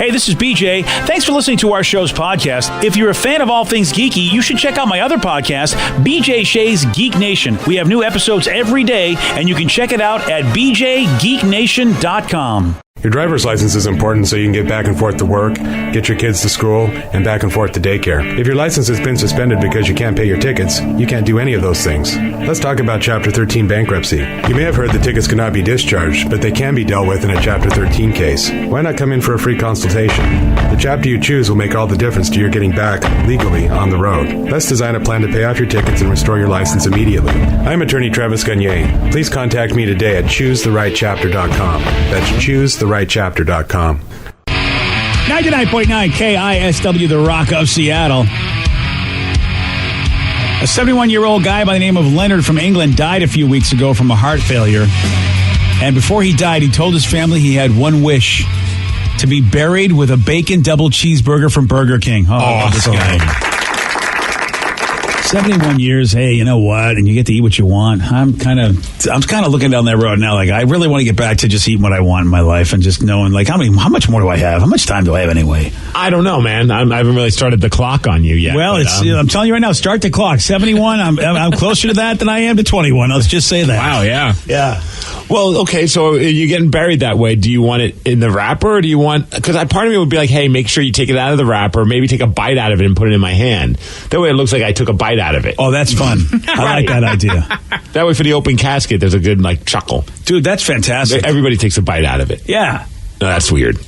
Hey, this is BJ. Thanks for listening to our show's podcast. If you're a fan of all things geeky, you should check out my other podcast, BJ Shea's Geek Nation. We have new episodes every day, and you can check it out at bjgeeknation.com. Your driver's license is important so you can get back and forth to work, get your kids to school, and back and forth to daycare. If your license has been suspended because you can't pay your tickets, you can't do any of those things. Let's talk about Chapter 13 bankruptcy. You may have heard the tickets cannot be discharged, but they can be dealt with in a Chapter 13 case. Why not come in for a free consultation? The chapter you choose will make all the difference to your getting back, legally, on the road. Let's design a plan to pay off your tickets and restore your license immediately. I'm attorney Travis Gagne. Please contact me today at choosetherightchapter.com. That's choosetherightchapter.com. 99.9 KISW, the Rock of Seattle. A 71-year-old guy by the name of Leonard from England died a few weeks ago from a heart failure. And before he died, he told his family he had one wish: to be buried with a bacon double cheeseburger from Burger King. Oh, this guy. 71 years, hey, you know what? And you get to eat what you want. I'm kind of looking down that road now. Like, I really want to get back to just eating what I want in my life and just knowing, like, how much more do I have? How much time do I have anyway? I don't know, man. I haven't really started the clock on you yet. Well, I'm telling you right now, start the clock. 71. I'm closer to that than I am to 21. Let's just say that. Wow, yeah. Yeah. Well, okay, so you're getting buried that way. Do you want it in the wrapper, or do you want... Because part of me would be like, hey, make sure you take it out of the wrapper, maybe take a bite out of it and put it in my hand. That way it looks like I took a bite out of it. Oh, that's fun. I like that idea. That way for the open casket, there's a good, chuckle. Dude, that's fantastic. Everybody takes a bite out of it. Yeah. No, that's weird.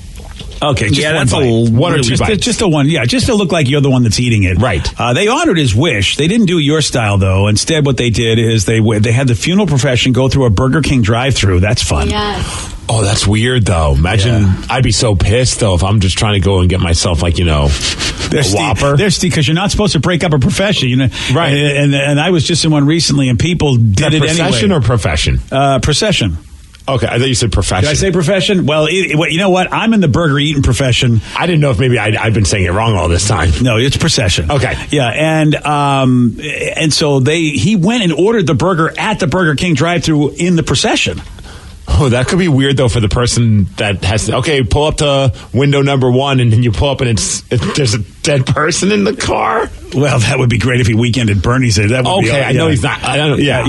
Okay, just that's one or two bites. Just a one, yeah, just to look like you're the one that's eating it. Right. They honored his wish. They didn't do your style, though. Instead, what they did is they had the funeral profession go through a Burger King drive-thru. That's fun. Yes. Oh, that's weird, though. Imagine, I'd be so pissed, though, if I'm just trying to go and get myself, a Whopper. Because you're not supposed to break up a profession, you know. Right. And I was just in one recently, and people did it anyway. Procession or profession? Procession. Okay, I thought you said profession. Did I say profession? Well, you know what? I'm in the burger eating profession. I didn't know if maybe I've been saying it wrong all this time. No, it's procession. Okay. Yeah, and so he went and ordered the burger at the Burger King drive-thru in the procession. Oh, that could be weird, though, for the person that has to, pull up to window number 1, and then you pull up and there's a dead person in the car. Well, that would be great if he weekended Bernie's there. That would be, I know he's not. I don't, yeah.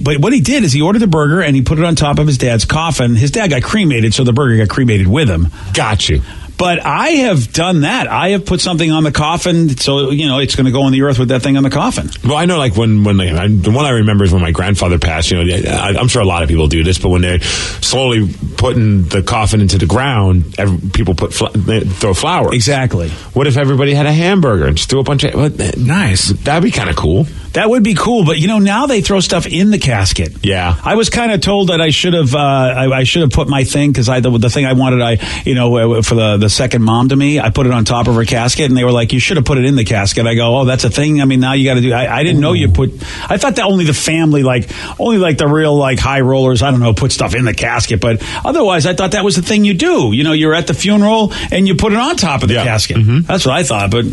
But what he did is he ordered the burger and he put it on top of his dad's coffin. His dad got cremated, so the burger got cremated with him. Got you. But I have done that. I have put something on the coffin, so, it's going to go in the earth with that thing on the coffin. Well, I know, when the one I remember is when my grandfather passed. I'm sure a lot of people do this, but when they're slowly putting the coffin into the ground, people throw flowers. Exactly. What if everybody had a hamburger and just threw a bunch of... Nice. That'd be kind of cool. That would be cool, but now they throw stuff in the casket. Yeah, I was kind of told that I should have I should have put my thing because the thing I wanted for the second mom to me, I put it on top of her casket, and they were like, you should have put it in the casket. I go, oh, that's a thing. I mean, now you got to do. I didn't know you put. I thought that only the family, only the real high rollers, I don't know, put stuff in the casket, but otherwise, I thought that was the thing you do. You're at the funeral and you put it on top of the casket. Mm-hmm. That's what I thought, but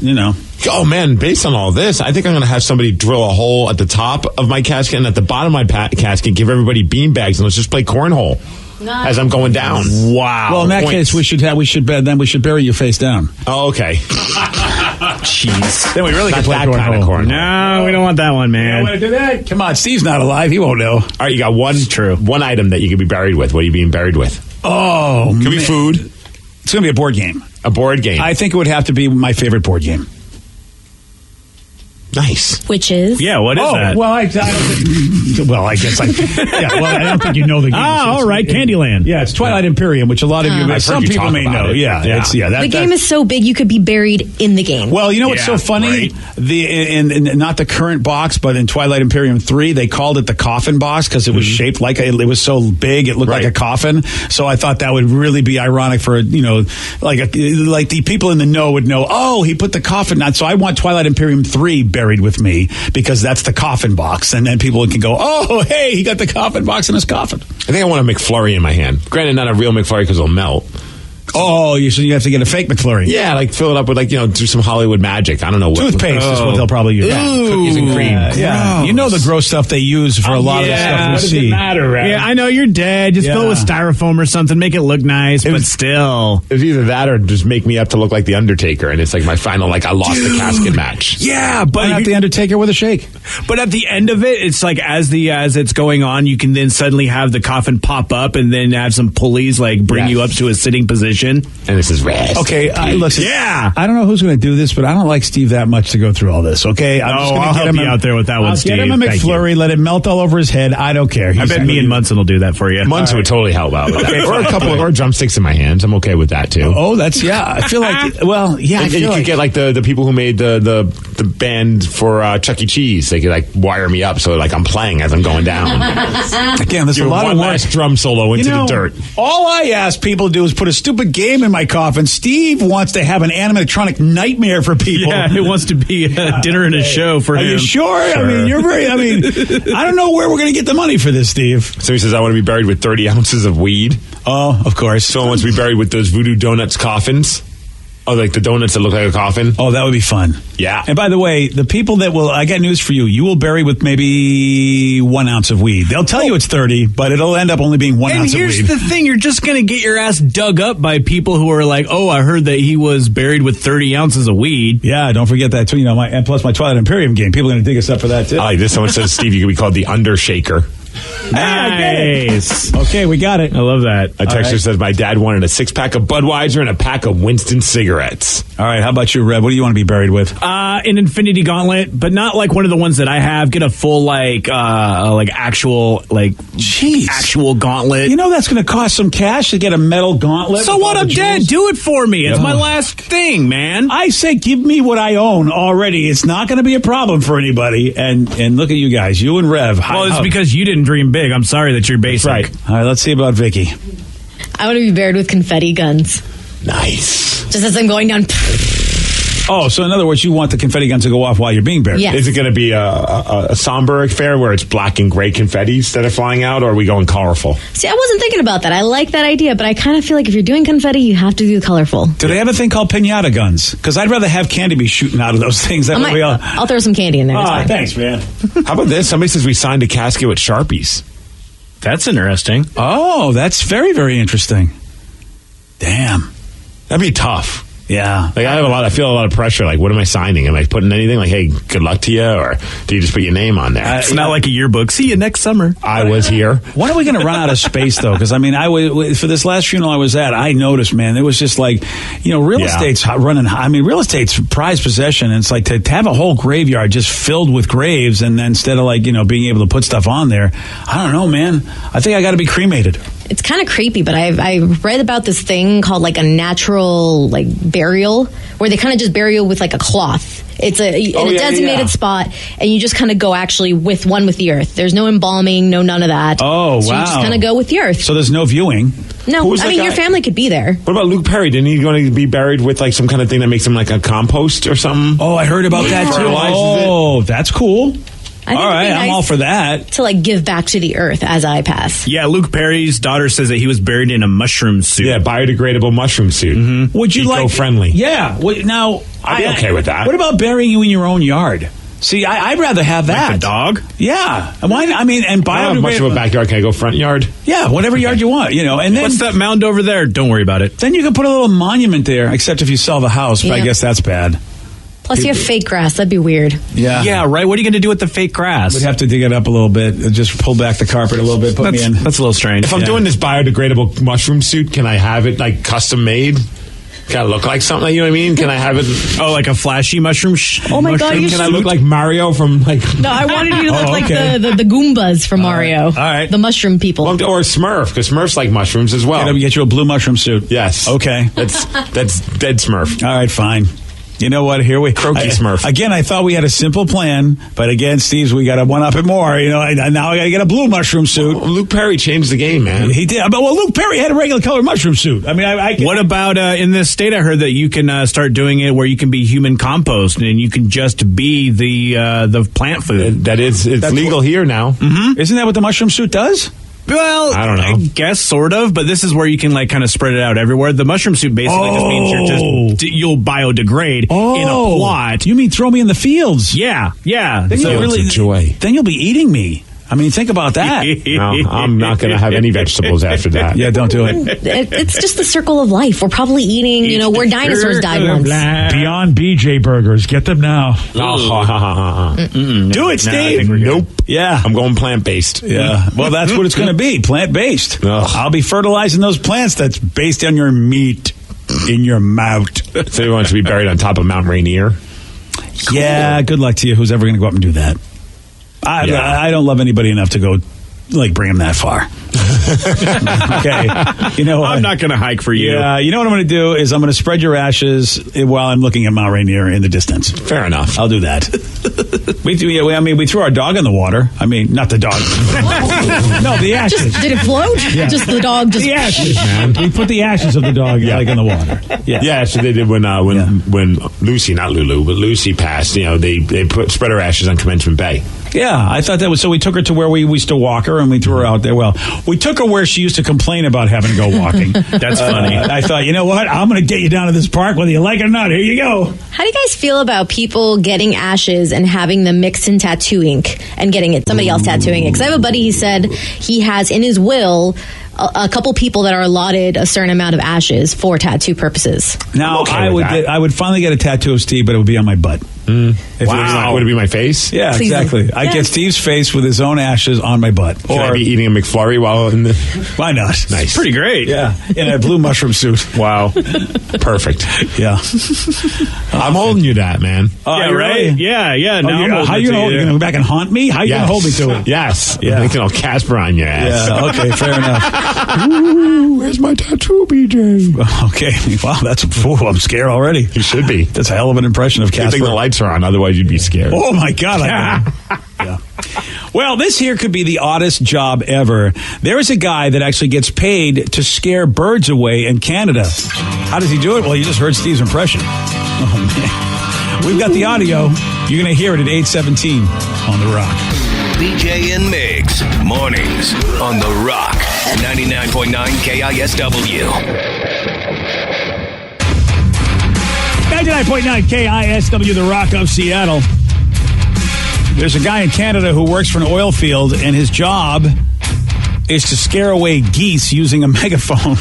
Oh man, based on all this, I think I'm going to have somebody drill a hole at the top of my casket and at the bottom of my casket, give everybody beanbags, and let's just play cornhole as I'm going down. Wow. Well, in that case, we should bury you face down. Oh, okay. Jeez. Then we really can play that kind of cornhole. No, we don't want that one, man. You don't want to do that? Come on, Steve's not alive. He won't know. All right, you got one item that you could be buried with. What are you being buried with? Oh, could be food. It's going to be a board game. A board game. I think it would have to be my favorite board game. Nice. Which is? Yeah, what is that? Well, I don't think... Well, I guess I don't think you know the game. All right, Candyland. Yeah, it's Twilight Imperium, which a lot of you... Some people may know. The game is so big you could be buried in the game. Well, you know what's so funny? Right. In not the current box, but in Twilight Imperium 3, they called it the coffin box because it was shaped like it was so big, it looked like a coffin. So I thought that would really be ironic for, like the people in the know would know, oh, he put the coffin on. So I want Twilight Imperium 3 buried with me because that's the coffin box, and then people can go, oh, hey, he got the coffin box in his coffin. I think I want a McFlurry in my hand. Granted, not a real McFlurry because it'll melt. Oh, so you have to get a fake McFlurry. Yeah, like fill it up with do some Hollywood magic. I don't know what. Toothpaste is what they'll probably use. Cookies and cream. Yeah. You know the gross stuff they use for a lot of the stuff we what see. does it matter, right? Yeah, I know you're dead. Just fill it with styrofoam or something. Make it look nice, but still. It's either that or just make me up to look like the Undertaker, and it's like my final I lost the casket match. Yeah, Why but not the Undertaker with a shake? But at the end of it, it's like as it's going on, you can then suddenly have the coffin pop up and then have some pulleys bring you up to a sitting position. And this is rest. Okay, listen. Yeah. I don't know who's going to do this, but I don't like Steve that much to go through all this. Okay, I'll help you out there with that one, Steve. Get him a McFlurry, let it melt all over his head. I don't care. I bet me and Munson will do that for you. Munson would totally help out with that. Or a couple or drumsticks in my hands. I'm okay with that too. Oh, that's I feel like I feel you could get the people who made the band for Chuck E. Cheese. They could wire me up so I'm playing as I'm going down. Again, there's a lot of work. last drum solo into the dirt. All I ask people to do is put a stupid game in my coffin. Steve wants to have an animatronic nightmare for people. Yeah, it wants to be a dinner and a show for him. Are you sure? I mean, I don't know where we're going to get the money for this, Steve. So he says, I want to be buried with 30 ounces of weed. Oh, of course. Someone wants to be buried with those Voodoo Donuts coffins. Oh, like the donuts that look like a coffin? Oh, that would be fun. Yeah. And by the way, the people that I got news for you. You will bury with maybe 1 ounce of weed. They'll tell you it's 30, but it'll end up only being 1 ounce of weed. And here's the thing. You're just going to get your ass dug up by people who are like, oh, I heard that he was buried with 30 ounces of weed. Yeah, don't forget that, too. And plus my Twilight Imperium game. People are going to dig us up for that, too. I like this. Someone says, Steve, you could be called the Undershaker. Nice. Okay, we got it. I love that. A texter says, my dad wanted a 6-pack of Budweiser and a pack of Winston cigarettes. All right, how about you, Rev? What do you want to be buried with? An Infinity Gauntlet, but not like one of the ones that I have. Get a full actual gauntlet. You know that's going to cost some cash to get a metal gauntlet. So what? I'm dead. Do it for me. It's my last thing, man. I say give me what I own already. It's not going to be a problem for anybody. And look at you guys, you and Rev. Well, it's because you didn't dream big. I'm sorry that you're basic. Right. All right, let's see about Vicky. I want to be buried with confetti guns. Nice. Just as I'm going down. Oh, so in other words, you want the confetti gun to go off while you're being buried? Yes. Is it going to be a somber affair where it's black and gray confettis that are flying out, or are we going colorful? See, I wasn't thinking about that. I like that idea, but I kind of feel like if you're doing confetti, you have to do colorful. Do they have a thing called piñata guns? Because I'd rather have candy be shooting out of those things. I'll throw some candy in there. Thanks, man. How about this? Somebody says we signed a casket with Sharpies. That's interesting. Oh, that's very, very interesting. Damn. That'd be tough. Yeah. I feel a lot of pressure. Like, what am I signing? Am I putting anything? Like, hey, good luck to you? Or do you just put your name on there? It's not like a yearbook. See you next summer. I was here. When are we going to run out of space, though? Because, for this last funeral I was at, I noticed, man, it was just like, real estate's running high. I mean, real estate's prized possession. And it's like to have a whole graveyard just filled with graves and then instead of being able to put stuff on there, I don't know, man. I think I got to be cremated. It's kind of creepy, but I read about this thing called a natural burial where they kind of just bury you with a cloth. It's in a designated spot, and you just kind of go actually with the earth. There's no embalming, none of that. Oh, so wow. you just kind of go with the earth. So there's no viewing. No, your family could be there. What about Luke Perry? Didn't he going to be buried with some kind of thing that makes him like a compost or something? Oh, I heard about that too. Oh, that's cool. I think all right, nice I'm all for that. To give back to the earth as I pass. Yeah, Luke Perry's daughter says that he was buried in a mushroom suit. Yeah, biodegradable mushroom suit. Mm-hmm. Would you eco-friendly? Yeah. Now, I'd be okay with that. What about burying you in your own yard? See, I'd rather have that. Like a dog? Yeah. Why? And I don't have much of a backyard. Can I go front yard? Yeah, whatever yard you want. And then what's that mound over there? Don't worry about it. Then you can put a little monument there. Except if you sell the house, but I guess that's bad. Plus, you have fake grass. That'd be weird. Yeah. Yeah, right. What are you going to do with the fake grass? We'd have to dig it up a little bit. Just pull back the carpet a little bit. Put me in. That's a little strange. If I'm doing this biodegradable mushroom suit, can I have it custom made? Can I look like something? You know what I mean? Can I have it? Oh, like a flashy mushroom? Oh my God! Can I look like Mario from No, I wanted you to look like the Goombas from Mario. All right. The mushroom people. Or Smurf, because Smurfs like mushrooms as well. Get you a blue mushroom suit. Yes. Okay. That's dead Smurf. All right, fine. You know what? Here Croaky Smurf. Again, I thought we had a simple plan, but again, Steve's, we got to one up it more. Now I got to get a blue mushroom suit. Well, Luke Perry changed the game, man. He did. But Luke Perry had a regular color mushroom suit. I mean, what about in this state? I heard that you can start doing it where you can be human compost and you can just be the plant food. It's legal here now. Mm-hmm. Isn't that what the mushroom suit does? Well, I don't know. I guess sort of, but this is where you can like kind of spread it out everywhere. The mushroom suit basically just means you'll biodegrade in a plot. You mean throw me in the fields? Yeah. Then So you'll it's a joy. Then you'll be eating me. I mean, think about that. No, I'm not going to have any vegetables after that. Yeah, don't do it. It's just the circle of life. We're probably eating, where dinosaurs died once. Beyond BJ Burgers. Get them now. Do it, Steve. Nope. Yeah. I'm going plant-based. Yeah. Well, that's what it's going to be. Plant-based. Ugh. I'll be fertilizing those plants that's based on your meat in your mouth. So he wants to be buried on top of Mount Rainier. Yeah, good luck to you, who's ever going to go up and do that. I don't love anybody enough to go, bring him that far. Okay. You know what? I'm not going to hike for you. Yeah, you know what I'm going to do is I'm going to spread your ashes while I'm looking at Mount Rainier in the distance. Fair enough. I'll do that. We threw our dog in the water. I mean, not the dog. No, the ashes. Did it float? Yeah. Just the dog just... The ashes, man. We put the ashes of the dog in the water. Yeah, so they did when Lucy, not Lulu, but Lucy passed. They spread her ashes on Commencement Bay. Yeah, I thought that was so. We took her to where we used to walk her, and we threw her out there. Well, we took her where she used to complain about having to go walking. That's funny. I thought, you know what? I'm going to get you down to this park, whether you like it or not. Here you go. How do you guys feel about people getting ashes and having them mixed in tattoo ink and getting somebody else tattooing it? Because I have a buddy, he said he has in his will a couple people that are allotted a certain amount of ashes for tattoo purposes. Now, okay I would finally get a tattoo of Steve, but it would be on my butt. Wow. Would it be my face? Yeah, Please. exactly. I'd get Steve's face with his own ashes on my butt. Can I be eating a McFlurry while in the... Why not? Nice. Pretty great. Yeah, in a blue mushroom suit. Wow. Perfect. Yeah. I'm holding you that, man. Yeah, right? Yeah. Now How you going to go back and haunt me? How you going to hold me to it? Yes. Yeah. I'm thinking I'll Casper on your ass. Yeah, okay, fair enough. Ooh, where's my tattoo, BJ? Okay, wow, I'm scared already. You should be. That's a hell of an impression of Good Casper. thing the lights are on, otherwise you'd be scared. Oh my God! Yeah. Well, this here could be the oddest job ever. There is a guy that actually gets paid to scare birds away in Canada. How does he do it? Well, you just heard Steve's impression. Oh man, we've got the audio. You're going to hear it at 8:17 on The Rock. BJ and Migs, mornings on The Rock, 99.9 KISW. 99.9 KISW, The Rock of Seattle. There's a guy in Canada who works for an oil field, and his job is to scare away geese using a megaphone.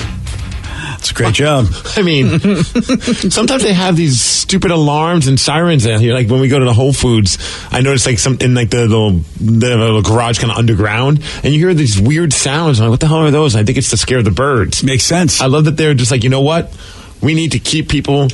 It's a great job. I mean, sometimes they have these stupid alarms and sirens out here. Like when we go to the Whole Foods, I notice like some in like the little garage kind of underground, and you hear these weird sounds. I'm like, what the hell are those? And I think it's to scare the birds. Makes sense. I love that they're just like, you know what? We need to keep people.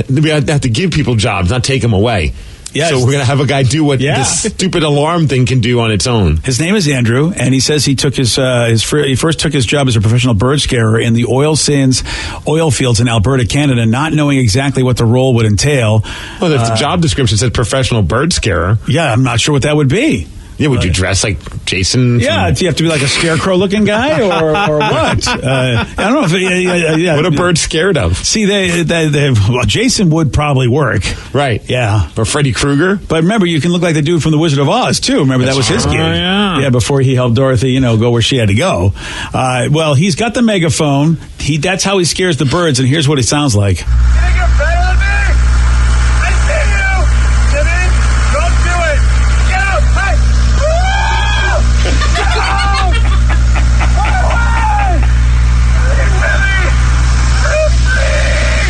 We have to give people jobs, not take them away. Yes. So we're going to have a guy do what this stupid alarm thing can do on its own. His name is Andrew, and he says he took he first took his job as a professional bird scarer in the oil sands oil fields in Alberta, Canada, not knowing exactly what the role would entail. Well, if the job description said professional bird scarer. Yeah, I'm not sure what that would be. Yeah, would you dress like Jason? Yeah, do you have to be like a scarecrow-looking guy or what? I don't know. If, what are birds scared of? See, well, Jason would probably work. Right. Yeah. Or Freddy Krueger. But remember, you can look like the dude from The Wizard of Oz, too. Remember, that was his gig. Yeah, before he helped Dorothy, go where she had to go. Well, he's got the megaphone. That's how he scares the birds, and here's what it sounds like. You think you're better than me? I see you! Jimmy, don't do it! Get out! Hey! Get out!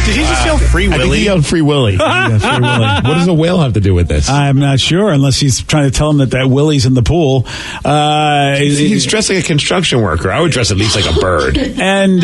Did he just yell Free I think Willy? he yelled Free Willy. Yeah, Free Willy. What does a whale have to do with this? I'm not sure, unless he's trying to tell him that Willie's in the pool. He's dressed like a construction worker. I would dress at least like a bird. And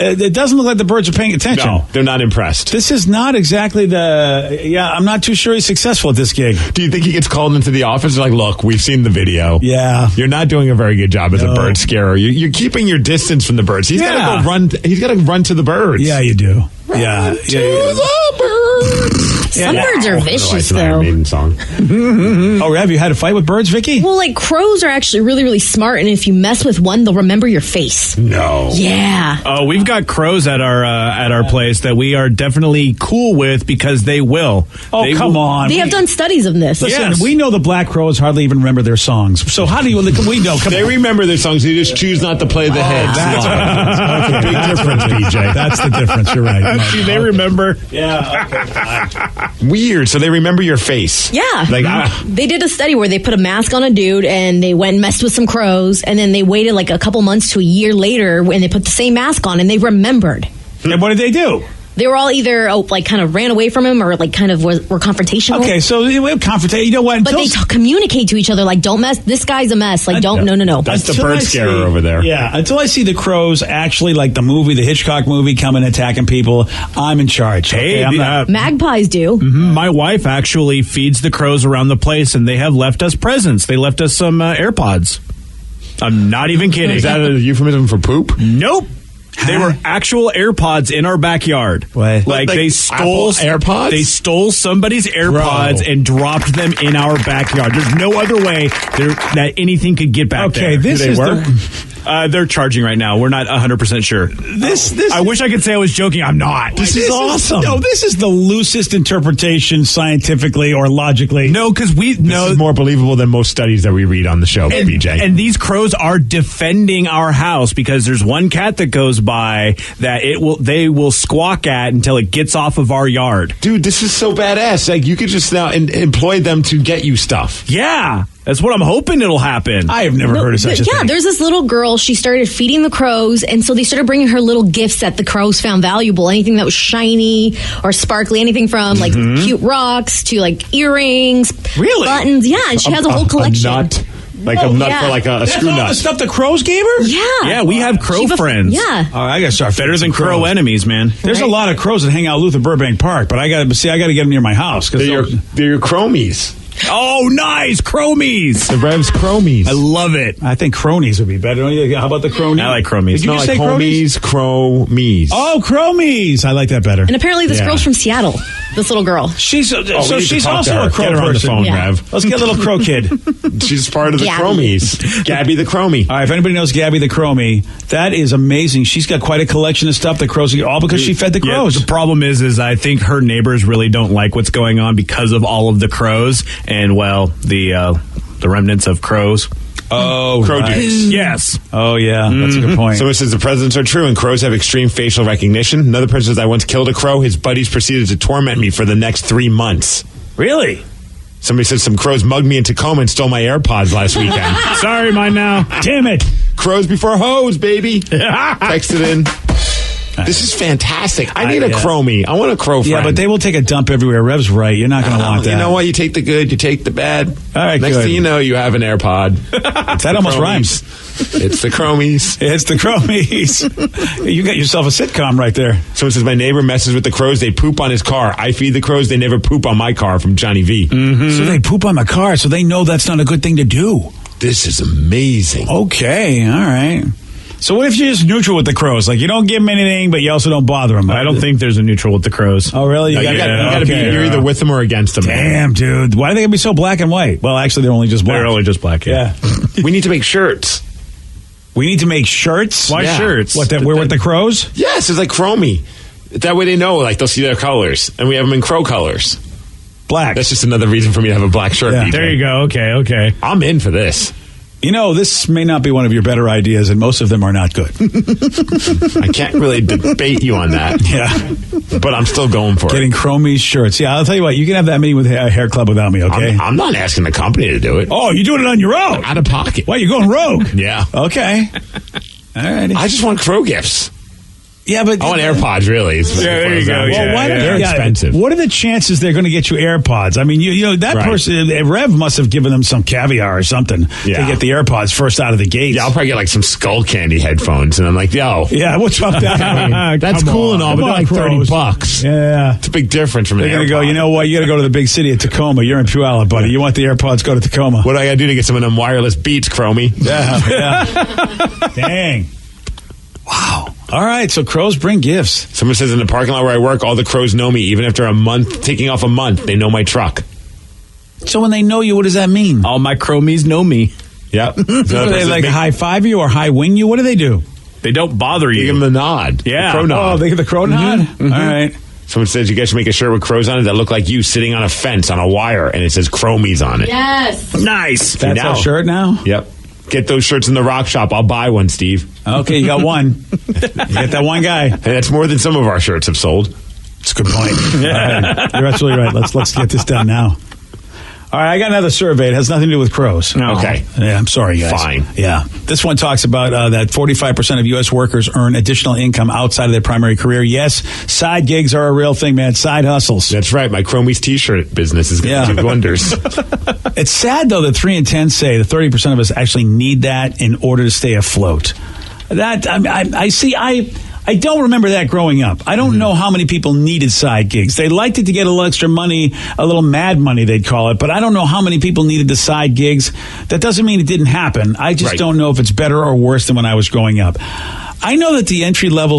it doesn't look like the birds are paying attention. No, they're not impressed. This is not exactly I'm not too sure he's successful at this gig. Do you think he gets called into the office? They're like, look, we've seen the video. Yeah. You're not doing a very good job as a bird scarer. You're keeping your distance from the birds. He's got to go run. He's got to run to the birds. Yeah, you do. Yeah. To the birds. Some birds are vicious, It's an Iron though. Maiden song. Oh, have you had a fight with birds, Vicky? Well, like crows are actually really, really smart, and if you mess with one, they'll remember your face. No. Yeah. Oh, we've got crows at our place that we are definitely cool with because they will. Oh, They come will- on. They have done studies of this. Listen, Yes. we know the black crows hardly even remember their songs. So how do you? We know. Come They on. remember their songs. They just choose not to play the heads. that's That's a big difference, BJ. That's the difference. You're right. See, they remember. Yeah. Okay. Weird. So they remember your face. Yeah. Like, They did a study where they put a mask on a dude and they went and messed with some crows, and then they waited like a couple months to a year later when they put the same mask on and they remembered. And what did they do? They were all either like kind of ran away from him or like kind of were confrontational. Okay, so we have confrontation. You know what? But they communicate to each other like, don't mess, this guy's a mess. Like, don't, no. That's the Until bird I scarer see- over there. Yeah, until I see the crows actually, like the movie, the Hitchcock movie, coming attacking people, I'm in charge. Hey, Okay, I'm not- Magpies do. My wife actually feeds the crows around the place, and they have left us presents. They left us some AirPods. I'm not even kidding. Is that a euphemism for poop? Nope. They were actual AirPods in our backyard. What? Like they stole Apple AirPods? They stole somebody's AirPods Bro. and dropped them in our backyard. There's no other way that anything could get back there. Okay, this Do they is work? They're charging right now. We're not 100% sure. This I wish I could say I was joking. I'm not. This is awesome. No, this is the loosest interpretation scientifically or logically. No, because we This know is more believable than most studies that we read on the show, BJ. And these crows are defending our house because there's one cat that goes by that they will squawk at until it gets off of our yard. Dude, this is so badass. Like, you could just now employ them to get you stuff. Yeah, that's what I'm hoping it'll happen. I have never heard of such a Yeah, thing. there's this little girl. She started feeding the crows, and so they started bringing her little gifts that the crows found valuable. Anything that was shiny or sparkly, anything from like cute rocks to like earrings, Really? buttons. Yeah, and she has a whole collection. A nut. Like Oh, a nut yeah. for like a That's screw all the nut. stuff the crows gave her? Yeah, we have crow friends. Yeah, Oh, I gotta start Better than feeding some crow enemies, man. There's a lot of crows that hang out at Luther Burbank Park, but I gotta get them near my house. They're your chromies. Oh, nice. Chromies. The Rev's chromies. I love it. I think cronies would be better. Don't you? How about the cronies? I like chromies. Did you Not just like say cronies? homies, chromies. Oh, chromies. I like that better. and apparently this Yeah. girl's from Seattle. This little girl. She's we need to she's talk to also her. a crow Get her on the person. phone, Yeah. Rev. Let's get a little crow kid. She's part of the Gabby. chromies. Gabby the chromie. All right, if anybody knows Gabby the Chromie, that is amazing. She's got quite a collection of stuff that crows, all because she fed the Yeah, crows. the problem is I think her neighbors really don't like what's going on because of all of the crows and, well, the remnants of crows. Oh, Crow right. dudes. Yes. Oh, yeah, that's a good point. Someone says the presidents are true and crows have extreme facial recognition. Another person says I once killed a crow. His buddies proceeded to torment me for the next 3 months. Really? Somebody says some crows mugged me in Tacoma and stole my AirPods last weekend. Sorry, mine now. Damn it. Crows before hoes, baby. Texted in. This is fantastic. I need a chromie. I want a crow friend. Yeah, but they will take a dump everywhere. Rev's right. You're not going to want that. You know what? You take the good, you take the bad. All right, Next good. thing you know, you have an AirPod. That almost rhymes. It's the chromies. It's the Chromies. You got yourself a sitcom right there. Someone says my neighbor messes with the crows. They poop on his car. I feed the crows. They never poop on my car. From Johnny V. So they poop on my car, so they know that's not a good thing to do. This is amazing. Okay, all right. So what if you're just neutral with the crows? Like you don't give them anything, but you also don't bother them. I don't think there's a neutral with the crows. Oh, really? You You gotta be. okay. You're either with them or against them. Damn, dude. Why do they gotta be so black and white? Well, actually, they're only just black. They're only just black, Yeah. We need to make shirts. We need to make shirts. Why Yeah. shirts? What, that we're with the crows? Yes, it's like chromie. That way they know, like they'll see their colors, and we have them in crow colors. Black. That's just another reason for me to have a black shirt. Yeah. BJ. There you go. Okay. I'm in for this. You know, this may not be one of your better ideas, and most of them are not good. I can't really debate you on that. Yeah. But I'm still going for Getting it. Chromie's shirts. Yeah, I'll tell you what. You can have that meeting with Hair Club without me, okay? I'm not asking the company to do it. Oh, you're doing it on your own. Out of pocket. Why, you going rogue? Yeah. Okay. All right. I just want crow gifts. Yeah, but... I want AirPods, really. there you go. Well, Yeah, why They're yeah, expensive. What are the chances they're going to get you AirPods? I mean, you know that Right. person, Rev must have given them some caviar or something to Yeah. get the AirPods first out of the gate. Yeah, I'll probably get like some skull candy headphones, and I'm like, yo, Yeah, what's up that? that's Come cool on. and all, Come but they're on, like $30. crows. Yeah. It's a big difference from an They're going to go, AirPod. you know what? You got to go to the big city of Tacoma. You're in Puyallup, buddy. You want the AirPods, go to Tacoma. What do I got to do to get some of them wireless Beats, Chromie? Yeah. Dang. Wow. All right, so crows bring gifts. Someone says in the parking lot where I work, all the crows know me. Even after a month, taking off a month, they know my truck. So when they know you, what does that mean? All my chromies know me. Yep. Do they like high five you or high wing you? What do they do? They don't bother Give you. them the nod. Yeah. The crow nod. Oh, they get the crow nod? All right. Someone says you guys should make a shirt with crows on it that look like you sitting on a fence on a wire, and it says Chromies on it. Yes. Nice. That's now. a shirt now? Yep. Get those shirts in the rock shop. I'll buy one, Steve. Okay, you got one. You got that one guy. And that's more than some of our shirts have sold. That's a good point. All right. You're absolutely right. Let's get this done now. All right, I got another survey. It has nothing to do with crows. No. Okay. Yeah, I'm sorry, guys. Fine. Yeah. This one talks about that 45% of U.S. workers earn additional income outside of their primary career. Yes, side gigs are a real thing, man. Side hustles. That's right. My Chromies t-shirt business is going to do wonders. It's sad, though, that 3 in 10 say that 30% of us actually need that in order to stay afloat. That I don't remember that growing up. I don't know how many people needed side gigs. They liked it to get a little extra money, a little mad money, they'd call it. But I don't know how many people needed the side gigs. That doesn't mean it didn't happen. I just don't know if it's better or worse than when I was growing up. I know that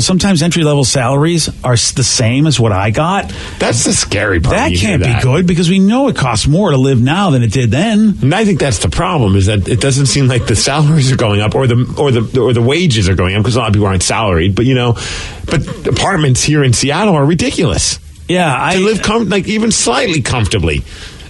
sometimes entry level salaries are the same as what I got. That's the scary part. That can't be good because we know it costs more to live now than it did then. And I think that's the problem, is that it doesn't seem like the salaries are going up or the wages are going up, because a lot of people aren't salaried. But but apartments here in Seattle are ridiculous. Yeah, to live even slightly comfortably.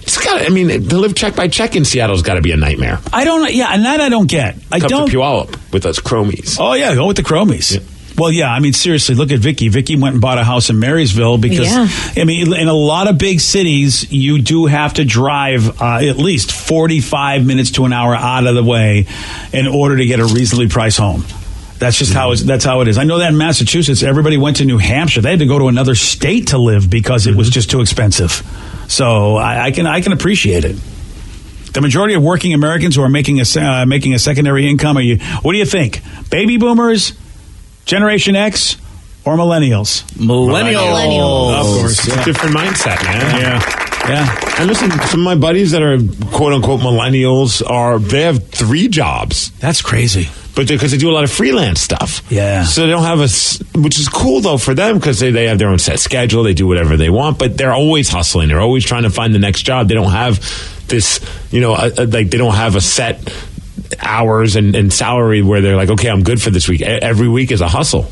To live check by check in Seattle's got to be a nightmare. I don't. Yeah, and that I don't get. Come to Puyallup with us Chromies. Oh yeah, go with the Chromies. Yeah. Well, yeah, I mean, seriously, look at Vicky. Vicky went and bought a house in Marysville because, I mean, in a lot of big cities, you do have to drive at least 45 minutes to an hour out of the way in order to get a reasonably priced home. That's just how it is. I know that in Massachusetts, everybody went to New Hampshire. They had to go to another state to live because it was just too expensive. So I can appreciate it. The majority of working Americans who are making a secondary income, what do you think? Baby boomers, Generation X, or millennials? Millennials. Of course. Yeah. Different mindset, man. Yeah. And listen, some of my buddies that are quote unquote millennials they have 3 jobs. That's crazy. But because they do a lot of freelance stuff. Yeah. So they don't have which is cool though for them, because they have their own set schedule. They do whatever they want, but they're always hustling. They're always trying to find the next job. They don't have this, they don't have a set hours and salary where they're like, okay, I'm good for this week. Every week is a hustle.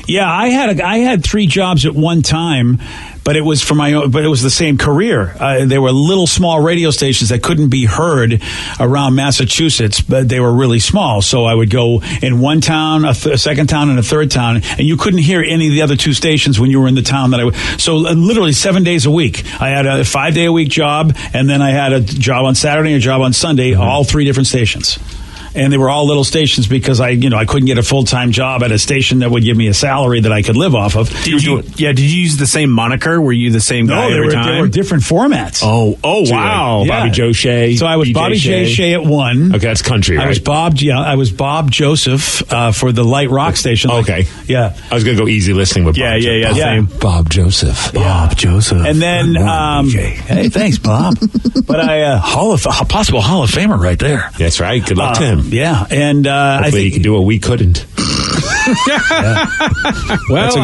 Yeah, I had 3 jobs at one time, but it was but it was the same career. There were little small radio stations that couldn't be heard around Massachusetts, but they were really small. So I would go in one town, a second town, and a third town, and you couldn't hear any of the other 2 stations when you were in the town that I was. So literally 7 days a week. I had a 5-day-a-week job, and then I had a job on Saturday and a job on Sunday, all 3 different stations. And they were all little stations because I couldn't get a full-time job at a station that would give me a salary that I could live off of. Did you use the same moniker? Were you the same guy every time? They were different formats. Oh, wow. Yeah. Bobby Joe Shea. So I was Bobby J. Shea at one. Okay, that's country, right? I was Bob Joseph for the light rock station. Okay. Yeah. I was going to go easy listening with Bob. Yeah. Same. Bob Joseph. Bob Joseph. And then, hey, thanks, Bob. But possible Hall of Famer right there. That's right. Good luck to him. Yeah. And I think he could do what we couldn't. Well,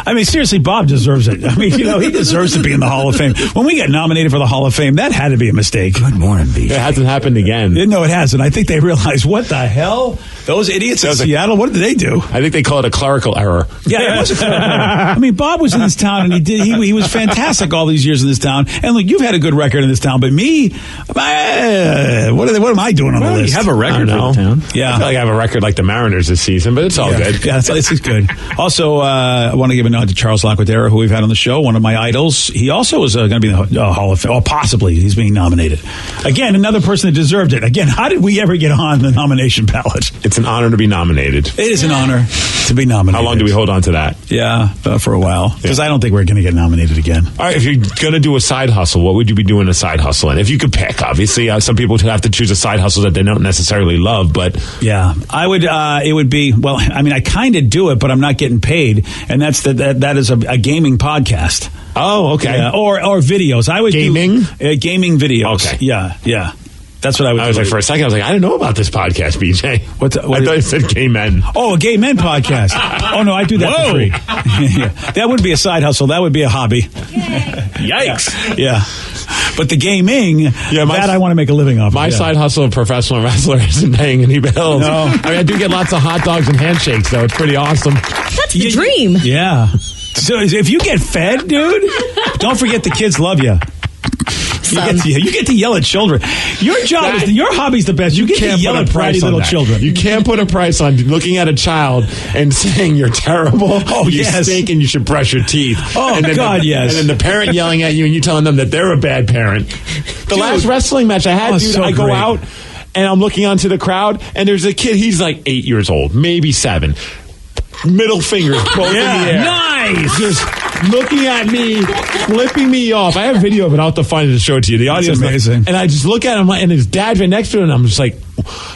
I mean, seriously, Bob deserves it. I mean, he deserves to be in the Hall of Fame. When we got nominated for the Hall of Fame, that had to be a mistake. Good morning, BJ. It hasn't happened again. No, it hasn't. I think they realized, what the hell? Those idiots in Seattle, what did they do? I think they call it a clerical error. Yeah, it was a clerical error. I mean, Bob was in this town, and he was fantastic all these years in this town. And look, you've had a good record in this town, but me, what am I doing on the list? You have a record for the town. Yeah. I feel like I have a record like the Mariners this season, but it's all good. Yeah, this is good. Also, I want to give a nod to Charles Lacquadera, who we've had on the show, one of my idols. He also is going to be in the Hall of Fame. Oh, possibly. He's being nominated. Again, another person that deserved it. Again, how did we ever get on the nomination ballot? It's an honor to be nominated. It is an honor to be nominated. How long do we hold on to that? Yeah, for a while. Because I don't think we're going to get nominated again. All right, if you're going to do a side hustle, what would you be doing a side hustle in? If you could pick, obviously. Some people have to choose a side hustle that they don't necessarily love, but... Yeah, I would, it would be, well, I mean, I kind of do it, but I'm not getting paid, and that is a gaming podcast. Oh, okay. Yeah, or videos. I would gaming? Gaming videos. Okay. Yeah. That's what I was like, for a second, I was like, I didn't know about this podcast, BJ. I thought you said gay men. Oh, a gay men podcast. Oh, no, I do that for free. Yeah. That wouldn't be a side hustle. That would be a hobby. Yikes. Yeah. But the gaming, that I want to make a living off. My side hustle of professional wrestler isn't paying any bills. No. I mean, I do get lots of hot dogs and handshakes, though. It's pretty awesome. That's the dream. Yeah. So if you get fed, dude, don't forget the kids love you. You get to yell at children. Your job your hobby's the best. You get to yell at bratty little children. You can't put a price on looking at a child and saying you're terrible. Oh, you yes. stink and you should brush your teeth. Oh, and then yes. And then the parent yelling at you and you telling them that they're a bad parent. The last wrestling match I had, dude, I go out and I'm looking onto the crowd and there's a kid, he's like 8 years old, maybe 7. Middle fingers both in the air. Nice. Just looking at me, flipping me off. I have video of it. I'll have to find it to show it to you. The audio is amazing. And I just look at him, and his dad's right next to him, and I'm just like,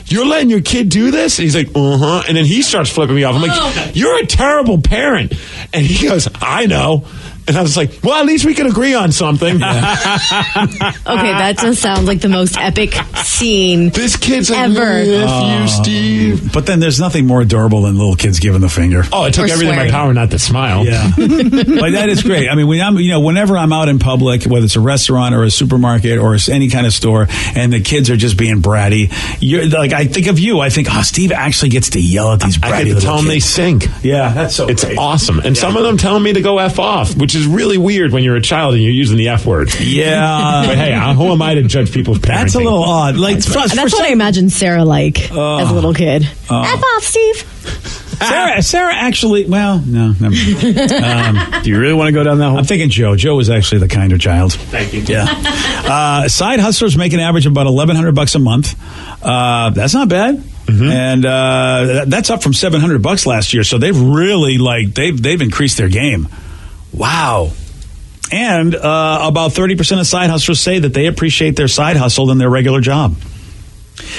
you're letting your kid do this? And he's like, uh-huh. And then he starts flipping me off. I'm like, you're a terrible parent. And he goes, I know. And I was like, well, at least we can agree on something. Okay, that just sounds like the most epic scene This kid's like, ever. you, Steve. But then there's nothing more adorable than little kids giving the finger. Oh, it took Or everything in my swearing. power not to smile. Yeah. But that is great. I mean, whenever I'm out in public, whether it's a restaurant or a supermarket or any kind of store, and the kids are just being bratty, I think of you. I think, Steve actually gets to yell at these bratty I get to little tell them they kids. stink. Yeah, that's so It's great. awesome. And some of them telling me to go F off, which is really weird when you're a child and you're using the F word. Yeah. But hey, who am I to judge people's parenting? That's a little odd. Like, That's what I imagine Sarah like as a little kid. F off, Steve. Sarah actually, well, no, never mind. Do you really want to go down that hole? I'm thinking Joe. Joe is actually the kinder child. Thank you. Yeah. Side hustlers make an average of about $1,100 a month. That's not bad. Mm-hmm. And that's up from $700 last year. So they've really they've increased their game. Wow. And about 30% of side hustlers say that they appreciate their side hustle than their regular job.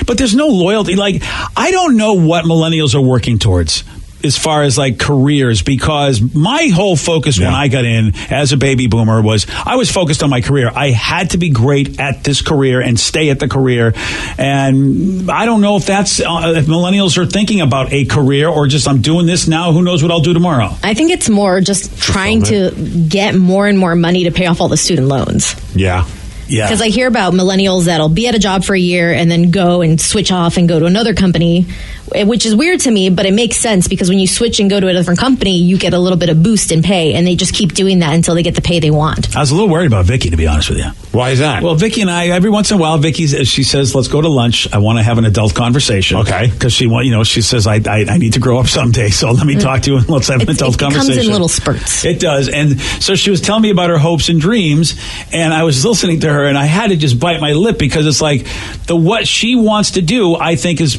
But there's no loyalty. I don't know what millennials are working towards as far as careers, because my whole focus when I got in as a baby boomer was I was focused on my career. I had to be great at this career and stay at the career. And I don't know if that's if millennials are thinking about a career or just I'm doing this now. Who knows what I'll do tomorrow? I think it's more just trying to get more and more money to pay off all the student loans. Yeah. Yeah. Because I hear about millennials that'll be at a job for a year and then go and switch off and go to another company, which is weird to me, but it makes sense because when you switch and go to a different company, you get a little bit of boost in pay, and they just keep doing that until they get the pay they want. I was a little worried about Vicky, to be honest with you. Why is that? Well, Vicky and I, every once in a while, she says, let's go to lunch. I want to have an adult conversation. Okay. Because she says, I need to grow up someday, so let me talk to you and let's have an adult conversation. It comes in little spurts. It does. And so she was telling me about her hopes and dreams, and I was listening to her, and I had to just bite my lip because it's like what she wants to do, I think is,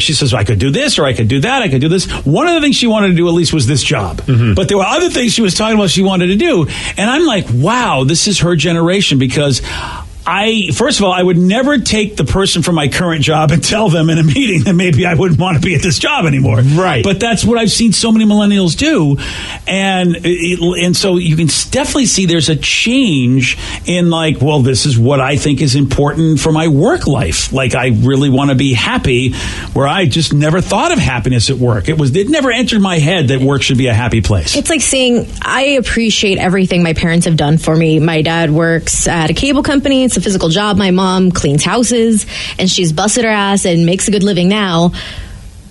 she says, I could do this or I could do that, I could do this. One of the things she wanted to do at least was this job. Mm-hmm. But there were other things she was talking about she wanted to do. And I'm like, wow, this is her generation, because first of all, I would never take the person from my current job and tell them in a meeting that maybe I wouldn't want to be at this job anymore. Right. But that's what I've seen so many millennials do. And so you can definitely see there's a change in this is what I think is important for my work life. I really want to be happy, where I just never thought of happiness at work. It never entered my head that work should be a happy place. It's like saying, I appreciate everything my parents have done for me. My dad works at a cable company. It's a physical job. My mom cleans houses, and she's busted her ass and makes a good living now.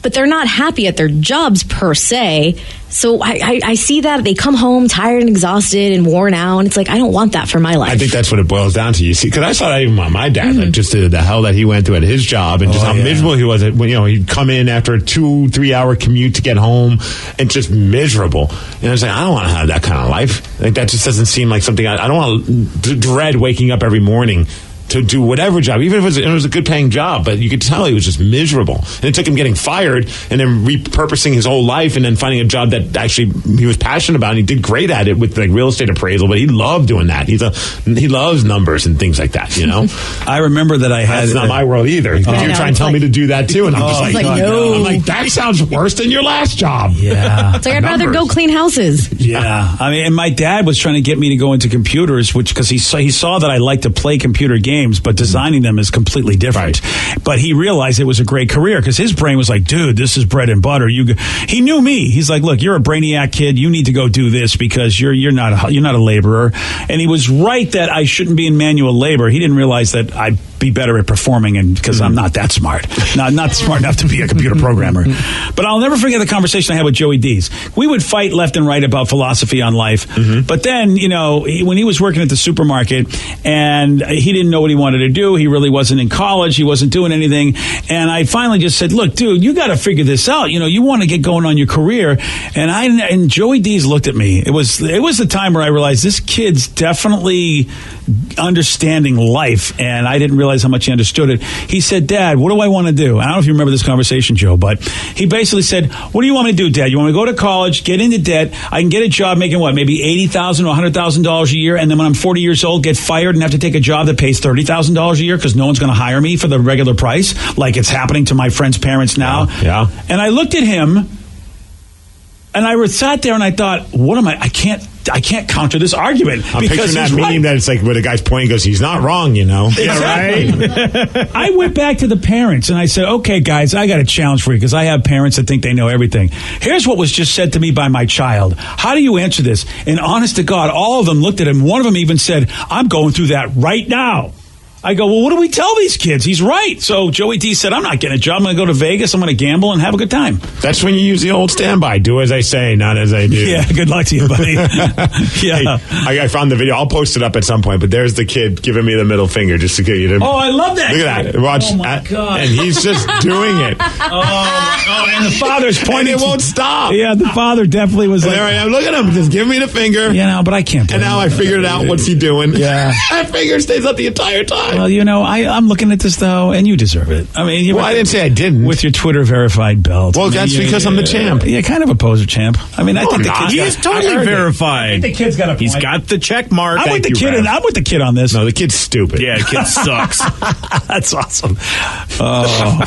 But they're not happy at their jobs per se. So I see that they come home tired and exhausted and worn out, and it's like, I don't want that for my life. I think that's what it boils down to. You see, because I saw that even on my dad, just the hell that he went through at his job, and just how miserable he was when he'd come in after a 2-3 hour commute to get home, and just miserable. And I was like, I don't want to have that kind of life. That just doesn't seem like something I don't want to dread waking up every morning to do whatever job, even if it was a good paying job, but you could tell he was just miserable. And it took him getting fired and then repurposing his whole life and then finding a job that actually he was passionate about, and he did great at it with real estate appraisal, but he loved doing that. He loves numbers and things like that, I remember that I had... That's not my world either. Because you were trying to tell me to do that too, and I'm just no. I'm like, that sounds worse than your last job. Yeah. It's like, I'd rather go clean houses. Yeah. I mean, and my dad was trying to get me to go into computers, because he saw that I liked to play computer games. names, but designing them is completely different. But he realized it was a great career because his brain was like, dude, this is bread and butter. He knew me. He's like, look, you're a brainiac kid. You need to go do this because you're not a laborer. And he was right that I shouldn't be in manual labor. He didn't realize that I'd be better at performing, and because I'm not that smart, not smart enough to be a computer programmer. But I'll never forget the conversation I had with Joey Dees. We would fight left and right about philosophy on life. But then, when he was working at the supermarket and he didn't know what he wanted to do, he really wasn't in college, he wasn't doing anything. And I finally just said, look, dude, you got to figure this out. You want to get going on your career. And Joey Dees looked at me. It was the time where I realized this kid's definitely understanding life, and I didn't realize how much he understood it. He said, Dad, what do I want to do? I don't know if you remember this conversation, Joe, but he basically said, what do you want me to do, Dad? You want me to go to college, get into debt, I can get a job making what, maybe $80,000 or $100,000 a year, and then when I'm 40 years old, get fired and have to take a job that pays $30,000 a year because no one's going to hire me for the regular price, like it's happening to my friend's parents now. Yeah. And I looked at him, and I sat there and I thought, what am I can't counter this argument. I'm picturing that meme that it's like where the guy's pointing goes, he's not wrong, Yeah, right? I went back to the parents and I said, okay, guys, I got a challenge for you because I have parents that think they know everything. Here's what was just said to me by my child. How do you answer this? And honest to God, all of them looked at him. One of them even said, I'm going through that right now. I go, well, what do we tell these kids? He's right. So Joey D said, I'm not getting a job. I'm going to go to Vegas. I'm going to gamble and have a good time. That's when you use the old standby. Do as I say, not as I do. Yeah, good luck to you, buddy. Yeah. Hey, I found the video. I'll post it up at some point, but there's the kid giving me the middle finger just to get you to... Oh, I love that. Look at that. Watch. Oh, my God. And he's just doing it. And the father's pointing. And it won't stop. Yeah, the father definitely was like... There I am. Look at him. Just give me the finger. But I can't. And now I figured out what's he doing. Yeah. That finger stays up the entire time. Well, I'm looking at this, though, and you deserve it. I mean, I didn't say I didn't. With your Twitter-verified belt. Well, that's because I'm the champ. Yeah, kind of a poser champ. I mean, I think the kid... He's totally verified. I think the kid's got a point. He's got the check mark. I'm with the kid on this. No, the kid's stupid. Yeah, the kid sucks. That's awesome.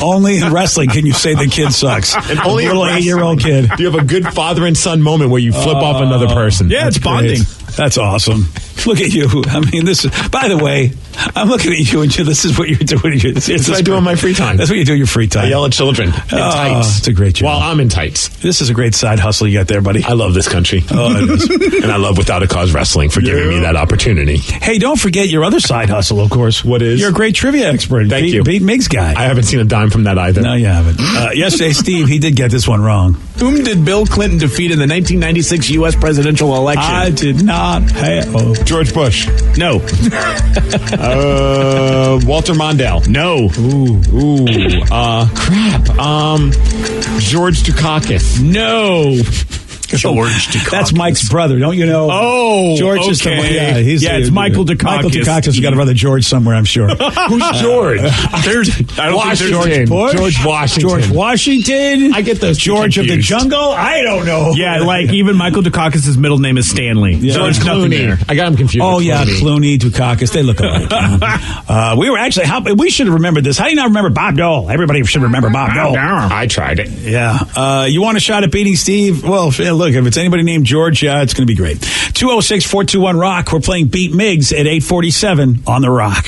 Only in wrestling can you say the kid sucks. And only a little 8-year-old kid. Do you have a good father and son moment where you flip off another person? Yeah, it's bonding. That's awesome. Look at you. I mean, by the way, I'm looking at you and this is what you're doing. That's what I do in my free time. That's what you do in your free time. I yell at children in tights. It's a great job. While I'm in tights. This is a great side hustle you got there, buddy. I love this country. Oh, it is. And I love Without a Cause Wrestling for giving me that opportunity. Hey, don't forget your other side hustle, of course. What is? You're a great trivia expert. Thank you. Beat Miggs guy. I haven't seen a dime from that either. No, you haven't. Yesterday, Steve, he did get this one wrong. Whom did Bill Clinton defeat in the 1996 U.S. presidential election? I did not have... George Bush. No. Walter Mondale. No. Crap. George Dukakis. No. George Dukakis. That's Mike's brother, don't you know? Oh, George is the it's Michael Dukakis. Michael Dukakis has got a brother George somewhere, I'm sure. Who's George? George Washington. George Washington. I get those George of the Jungle. I don't know. Yeah, like even Michael Dukakis' middle name is Stanley. Yeah. George Clooney. I got him confused. Oh, yeah, Clooney, Dukakis. They look alike. We were actually... we should have remembered this. How do you not remember Bob Dole? Everybody should remember Bob Dole. I tried it. Yeah. You want a shot at beating Steve? Well, look, if it's anybody named George, it's going to be great. 206-421-ROCK. We're playing Beat Miggs at 8:47 on The Rock.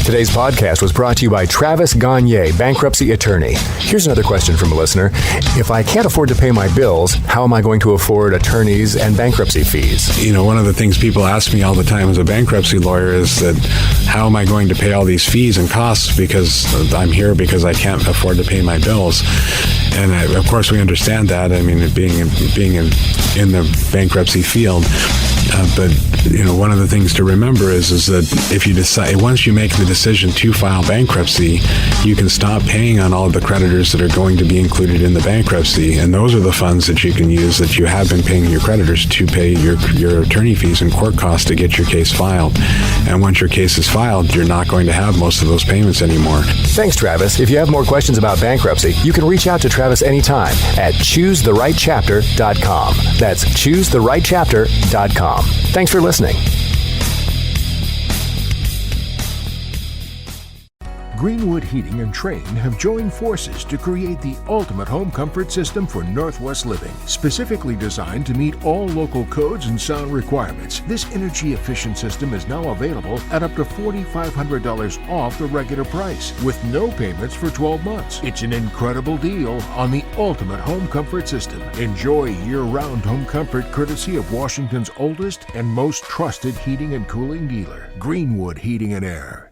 Today's podcast was brought to you by Travis Gagne, bankruptcy attorney. Here's another question from a listener. If I can't afford to pay my bills, how am I going to afford attorneys and bankruptcy fees? One of the things people ask me all the time as a bankruptcy lawyer is that how am I going to pay all these fees and costs because I'm here because I can't afford to pay my bills. And of course we understand that. I mean, being in the bankruptcy field. But one of the things to remember is that if you decide, once you make the decision to file bankruptcy, you can stop paying on all of the creditors that are going to be included in the bankruptcy, and those are the funds that you can use that you have been paying your creditors to pay your attorney fees and court costs to get your case filed. And once your case is filed, you're not going to have most of those payments anymore. Thanks, Travis. If you have more questions about bankruptcy, you can reach out to Travis anytime at ChooseTheRightChapter.com. That's ChooseTheRightChapter.com. Thanks for listening. Greenwood Heating and Train have joined forces to create the ultimate home comfort system for Northwest living. Specifically designed to meet all local codes and sound requirements, this energy-efficient system is now available at up to $4,500 off the regular price, with no payments for 12 months. It's an incredible deal on the ultimate home comfort system. Enjoy year-round home comfort courtesy of Washington's oldest and most trusted heating and cooling dealer, Greenwood Heating and Air.